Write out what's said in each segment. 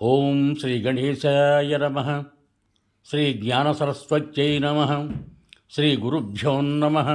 ఓం శ్రీ గణేశాయ నమః. శ్రీ జ్ఞానసరస్వత్యై నమః. శ్రీ గురుభ్యో నమః.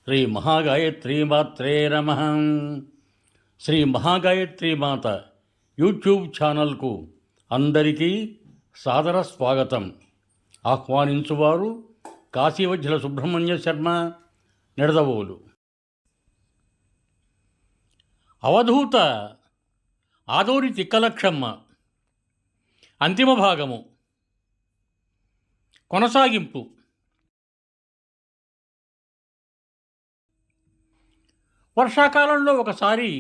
శ్రీ మహాగాయత్రీమాత్రే నమః. శ్రీ మహాగాయత్రీమాత యూట్యూబ్ ఛానల్కు అందరికీ సాదర స్వాగతం. ఆహ్వానించువారు కాశీవజ్జల సుబ్రహ్మణ్య శర్మ, నిడదవోలు. అవధూత ఆదోరి తిక్కలక్షమ్మ అంతిమ భాగము కొనసాగింపు. వర్షాకాలంలో ఒకసారి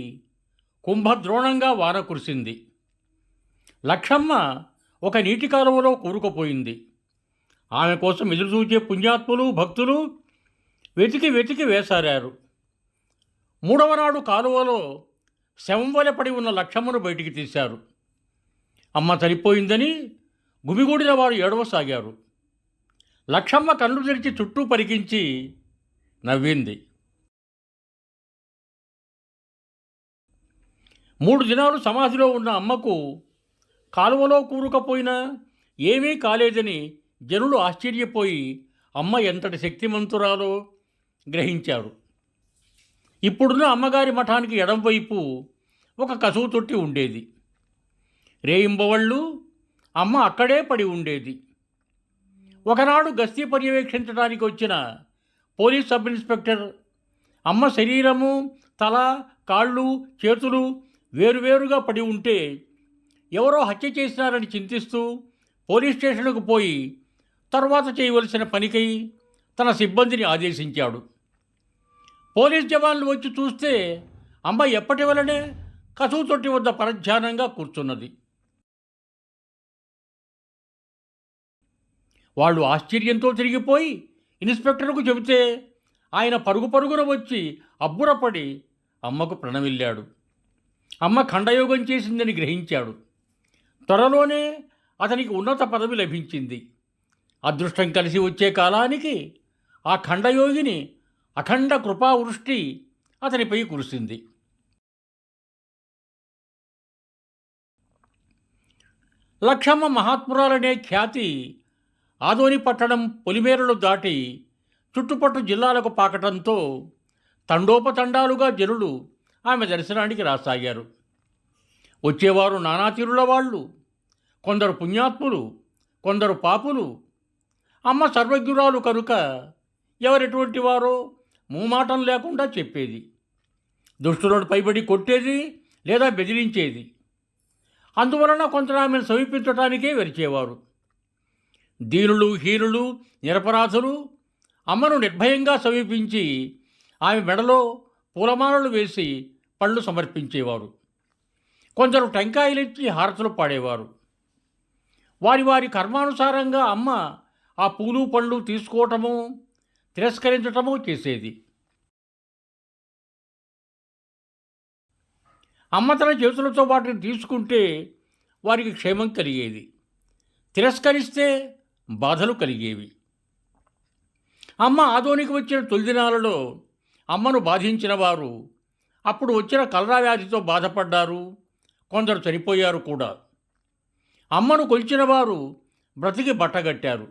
కుంభద్రోణంగా వాన కురిసింది. లక్షమ్మ ఒక నీటి కాలువలో కూరుకుపోయింది. ఆమె కోసం ఎదురుచూచే పుణ్యాత్ములు, భక్తులు వెతికి వెతికి వేసారారు. మూడవ నాడు కాలువలో శవం వలె పడి ఉన్న లక్షమ్మను బయటికి తీశారు. అమ్మ చనిపోయిందని గుమిగూడిన వారు ఏడవసాగారు. లక్షమ్మ కళ్ళు తెరిచి చుట్టూ పరికించి నవ్వింది. 3 దినాలు సమాధిలో ఉన్న అమ్మకు కాలువలో కూరుకుపోయినా ఏమీ కాలేదని జనులు ఆశ్చర్యపోయి అమ్మ ఎంతటి శక్తిమంతురాలో గ్రహించారు. ఇప్పుడున్న అమ్మగారి మఠానికి ఎడంవైపు ఒక కసువు తొట్టి ఉండేది. రేయింబవళ్ళు అమ్మ అక్కడే పడి ఉండేది. ఒకనాడు గస్తీ పర్యవేక్షించడానికి వచ్చిన పోలీస్ సబ్ ఇన్స్పెక్టర్ అమ్మ శరీరము, తల, కాళ్ళు, చేతులు వేరువేరుగా పడి ఉంటే ఎవరో హత్య చేసినారని చింతిస్తూ పోలీస్ స్టేషన్కు పోయి తర్వాత చేయవలసిన పనికై తన సిబ్బందిని ఆదేశించాడు. పోలీస్ జవాన్లు వచ్చి చూస్తే అమ్మ ఎప్పటి వలనే కసువు తొట్టి వద్ద పరధ్యానంగా కూర్చున్నది. వాళ్ళు ఆశ్చర్యంతో తిరిగిపోయి ఇన్స్పెక్టర్కు చెబితే ఆయన పరుగు పరుగున వచ్చి అబ్బురపడి అమ్మకు ప్రణమిల్లాడు. అమ్మ ఖండయోగం చేసిందని గ్రహించాడు. త్వరలోనే అతనికి ఉన్నత పదవి లభించింది. అదృష్టం కలిసి వచ్చే కాలానికి ఆ ఖండయోగిని అఖండ కృపావృష్టి అతనిపై కురిసింది. లక్షమ్మ మహాత్మురాలనే ఖ్యాతి ఆదోని పట్టణం పొలిమేరలు దాటి చుట్టుపట్టు జిల్లాలకు పాకటంతో తండోపతండాలుగా జనులు ఆమె దర్శనానికి రాసాగారు. వచ్చేవారు నానా తీరుల వాళ్ళు, కొందరు పుణ్యాత్ములు, కొందరు పాపులు. అమ్మ సర్వజ్ఞురాలు కనుక ఎవరెటువంటి వారో మూమాటం లేకుండా చెప్పేది. దుష్టులను పైబడి కొట్టేది లేదా బెదిరించేది. అందువలన కొందరు ఆమెను సమీపించటానికే వెరిచేవారు. దీనులు, హీనులు, నిరపరాధులు అమ్మను నిర్భయంగా సమీపించి ఆమె మెడలో పూలమాలలు వేసి పళ్ళు సమర్పించేవారు. కొందరు టెంకాయలిచ్చి హారతులు పాడేవారు. వారి వారి కర్మానుసారంగా అమ్మ ఆ పూలు పళ్ళు తీసుకోవటము, తిరస్కరించటము చేసేది. అమ్మ తన చేతులతో వాటిని తీసుకుంటే వారికి క్షేమం కలిగేది, తిరస్కరిస్తే బాధలు కలిగేవి. అమ్మ ఆదోనికి వచ్చిన తొలి దినాలలో అమ్మను బాధించిన వారు అప్పుడు వచ్చిన కలరా వ్యాధితో బాధపడ్డారు. కొందరు చనిపోయారు కూడా. అమ్మను కొలిచిన వారు బ్రతికి బట్టగట్టారు.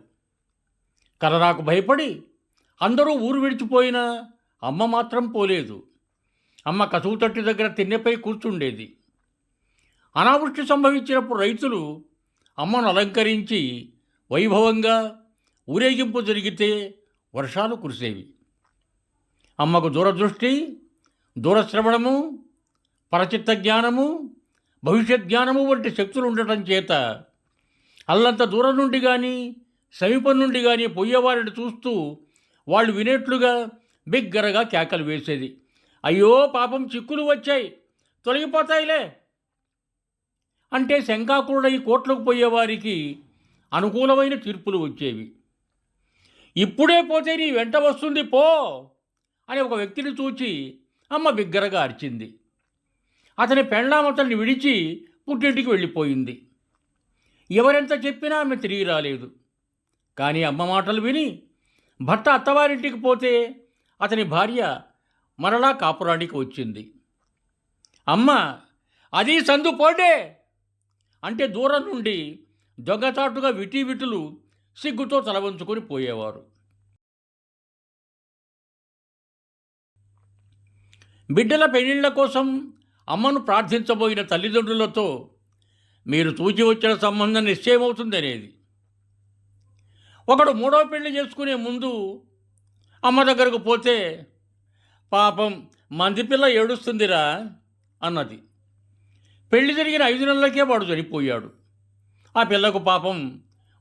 కలరాకు భయపడి అందరూ ఊరు విడిచిపోయినా అమ్మ మాత్రం పోలేదు. అమ్మ కసువు తట్టి దగ్గర తిన్నెపై కూర్చుండేది. అనావృష్టి సంభవించినప్పుడు రైతులు అమ్మను అలంకరించి వైభవంగా ఊరేగింపు జరిగితే వర్షాలు కురిసేవి. అమ్మకు దూరదృష్టి, దూరశ్రవణము, పరచిత్త జ్ఞానము, భవిష్యత్ జ్ఞానము వంటి శక్తులు ఉండటం చేత అల్లంత దూరం నుండి కానీ సమీపం నుండి కానీ పోయేవారిని చూస్తూ వాళ్ళు వినేట్లుగా బిగ్గరగా కేకలు వేసేది. అయ్యో పాపం, చిక్కులు వచ్చాయి, తొలగిపోతాయిలే అంటే శంకాకురుడై కోట్లకు పోయేవారికి అనుకూలమైన తీర్పులు వచ్చేవి. ఇప్పుడే పోతే నీ వెంట వస్తుంది పో అని ఒక వ్యక్తిని చూచి అమ్మ బిగ్గరగా అరిచింది. అతని పెళ్ళాం అతన్ని విడిచి పుట్టింటికి వెళ్ళిపోయింది. ఎవరెంత చెప్పినా ఆమె తిరిగి రాలేదు. కానీ అమ్మ మాటలు విని భర్త అత్తవారింటికి పోతే అతని భార్య మరలా కాపురానికి వచ్చింది. అమ్మ, అది సందు పోడే, అంటే దూరం నుండి దొంగచాటుగా విటీవిటులు సిగ్గుతో తలవంచుకొని పోయేవారు. బిడ్డల పెళ్లిళ్ల కోసం అమ్మను ప్రార్థించబోయిన తల్లిదండ్రులతో మీరు తూచి వచ్చిన సంబంధం నిశ్చయమవుతుందనేది. ఒకడు మూడవ పెళ్లి చేసుకునే ముందు అమ్మ దగ్గరకు పోతే, పాపం మంది పిల్ల ఏడుస్తుందిరా అన్నది. పెళ్లి జరిగిన 5 నెలలకే వాడు చనిపోయాడు. ఆ పిల్లకు పాపం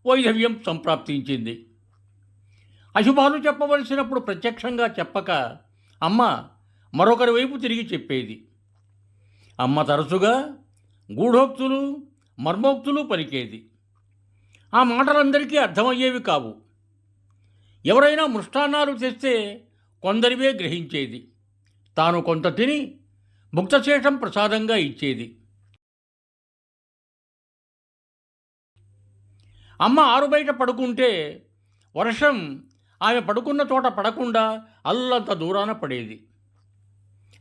వైధవ్యం సంప్రాప్తించింది. అశుభాలు చెప్పవలసినప్పుడు ప్రత్యక్షంగా చెప్పక అమ్మ మరొకరి వైపు తిరిగి చెప్పేది. అమ్మ తరచుగా గూఢోక్తులు మర్మోక్తులు పలికేది. ఆ మాటలందరికీ అర్థమయ్యేవి కావు. ఎవరైనా మృష్టాన్నాలు తెస్తే కొందరివే గ్రహించేది. తాను కొంత తిని ముక్తశేషం ప్రసాదంగా ఇచ్చేది. అమ్మ ఆరుబయట పడుకుంటే వర్షం ఆమె పడుకున్న చోట పడకుండా అల్లంత దూరాన పడేది.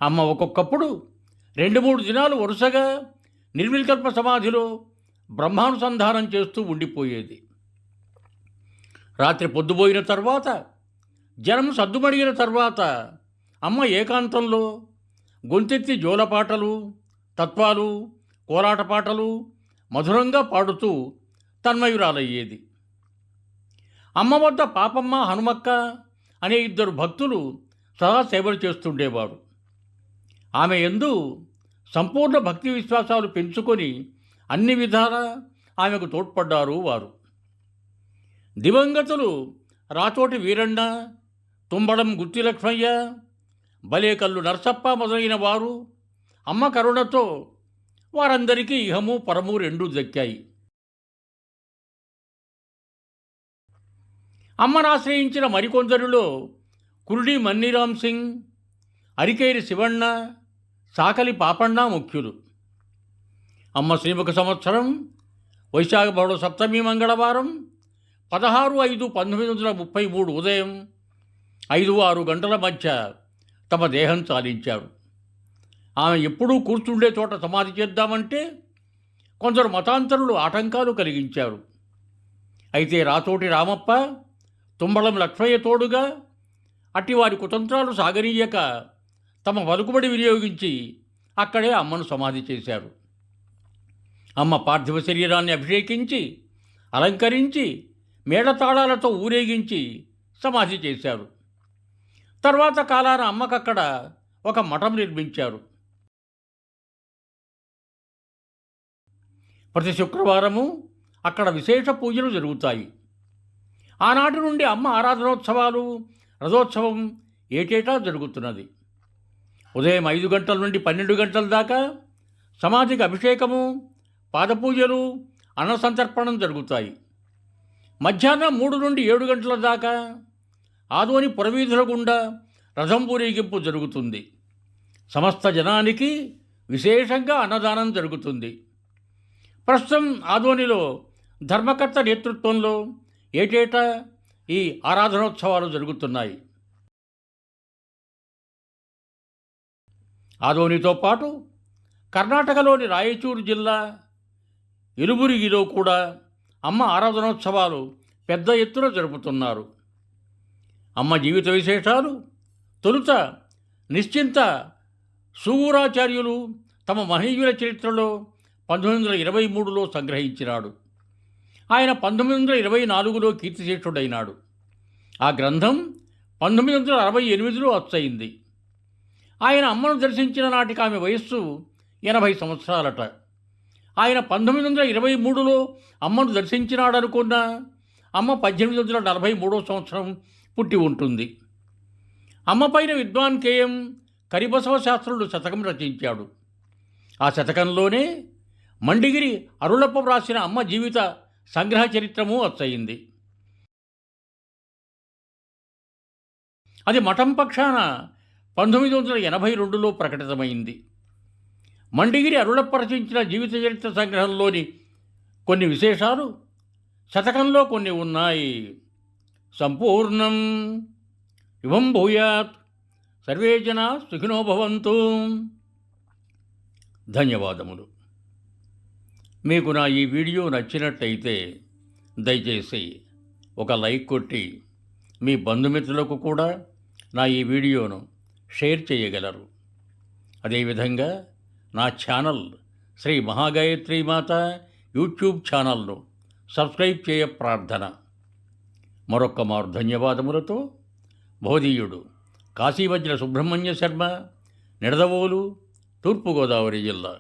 అమ్మ ఒక్కొక్కప్పుడు 2-3 దినాలు వరుసగా నిర్వికల్ప సమాధిలో బ్రహ్మానుసంధానం చేస్తూ ఉండిపోయేది. రాత్రి పొద్దుపోయిన తర్వాత, జనం సద్దుమడిగిన తర్వాత అమ్మ ఏకాంతంలో గొంతెత్తి జోలపాటలు, తత్వాలు, కోలాట పాటలు మధురంగా పాడుతూ తన్మయురాలయ్యేది. అమ్మ వద్ద పాపమ్మ, హనుమక్క అనే 2 భక్తులు సదా సేవలు చేస్తుండేవారు. ఆమె యందు సంపూర్ణ భక్తి విశ్వాసాలు పెంచుకొని అన్ని విధాలా ఆమెకు తోడ్పడ్డారు వారు. దివంగతులు రాచోటి వీరಣ್ణ, తుంబడం గుత్తి లక్ష్మయ్య, బలేకల్లు నరసప్ప మొదలైన వారు అమ్మ కరుణతో వారందరికీ ఇహము పరము 2 దక్కాయి. అమ్మను ఆశ్రయించిన మరికొందరిలో కురుడి మన్నీరామ్ సింగ్, అరికేరి శివಣ್ణ, సాకలి పాపಣ್ణ ముఖ్యులు. అమ్మ శ్రీముఖ సంవత్సరం వైశాఖ బహుళ సప్తమి మంగళవారం 16/5/1933 ఉదయం 5-6 గంటల మధ్య తమ దేహం చాలించారు. ఆమె ఎప్పుడూ కూర్చుండే చోట సమాధి చేద్దామంటే కొందరు మతాంతరులు ఆటంకాలు కలిగించారు. అయితే రాచోటి రామప్ప, తుంబళం లక్ష్మయ్య తోడుగా అట్టివారి కుతంత్రాలు సాగనీయక తమ పలుకుబడి వినియోగించి అక్కడే అమ్మను సమాధి చేశారు. అమ్మ పార్థివ శరీరాన్ని అభిషేకించి అలంకరించి మేళతాళాలతో ఊరేగించి సమాధి చేశారు. తర్వాత కాలాన అమ్మకక్కడ ఒక మఠం నిర్మించారు. ప్రతి శుక్రవారము అక్కడ విశేష పూజలు జరుగుతాయి. ఆనాటి నుండి అమ్మ ఆరాధనోత్సవాలు, రథోత్సవం ఏటేటా జరుగుతున్నది. ఉదయం 5 గంటల నుండి 12 గంటల దాకా సమాధికి అభిషేకము, పాదపూజలు, అన్నసంతర్పణం జరుగుతాయి. మధ్యాహ్నం 3 నుండి 7 గంటల దాకా ఆదోని పురవీధుల గుండా రథం ఊరేగింపు జరుగుతుంది. సమస్త జనానికి విశేషంగా అన్నదానం జరుగుతుంది. ప్రస్తుతం ఆదోనిలో ధర్మకర్త నేతృత్వంలో ఏటేటా ఈ ఆరాధనోత్సవాలు జరుగుతున్నాయి. ఆదోనితో పాటు కర్ణాటకలోని రాయచూరు జిల్లా ఎలుబురిగిలో కూడా అమ్మ ఆరాధనోత్సవాలు పెద్ద ఎత్తున జరుపుతున్నారు. అమ్మ జీవిత విశేషాలు తొలుత నిశ్చింత సూరాచార్యులు తమ మహనీయుల చరిత్రలో 1923లో సంగ్రహించినాడు. ఆయన 1924లో కీర్తిశేషుడైనాడు. ఆ గ్రంథం 1968లో అచ్చయింది. ఆయన అమ్మను దర్శించిన నాటికి ఆమె వయస్సు 80 సంవత్సరాలట. ఆయన 1923లో అమ్మను దర్శించినాడనుకున్న అమ్మ 1843 సంవత్సరం పుట్టి ఉంటుంది. అమ్మ పైన విద్వాన్ కేఎం కరిబసవ శాస్త్రుడు శతకం రచించాడు. ఆ శతకంలోనే మండిగిరి అరుళప్ప వ్రాసిన అమ్మ జీవిత సంగ్రహ చరిత్రము అచ్చయింది. అది మఠం పక్షాన 1982లో ప్రకటితమైంది. మండిగిరి అరుళప్ప రచించిన జీవిత చరిత్ర సంగ్రహంలోని కొన్ని విశేషాలు శతకంలో కొన్ని ఉన్నాయి. సంపూర్ణం ఇవం భూయాత్. సర్వే జనా సుఖినో భవంతు. ధన్యవాదములు. మీకు నా ఈ వీడియో నచ్చినట్టయితే దయచేసి ఒక లైక్ కొట్టి మీ బంధుమిత్రులకు కూడా నా ఈ వీడియోను షేర్ చేయగలరు. అదేవిధంగా నా ఛానల్ శ్రీ మహాగాయత్రి మాత యూట్యూబ్ ఛానల్ను సబ్స్క్రైబ్ చేయ ప్రార్థన. మరొక్క మారు ధన్యవాదములతో భవదీయుడు కాశీవజ్ర సుబ్రహ్మణ్య శర్మ, నిడదవోలు, తూర్పుగోదావరి జిల్లా.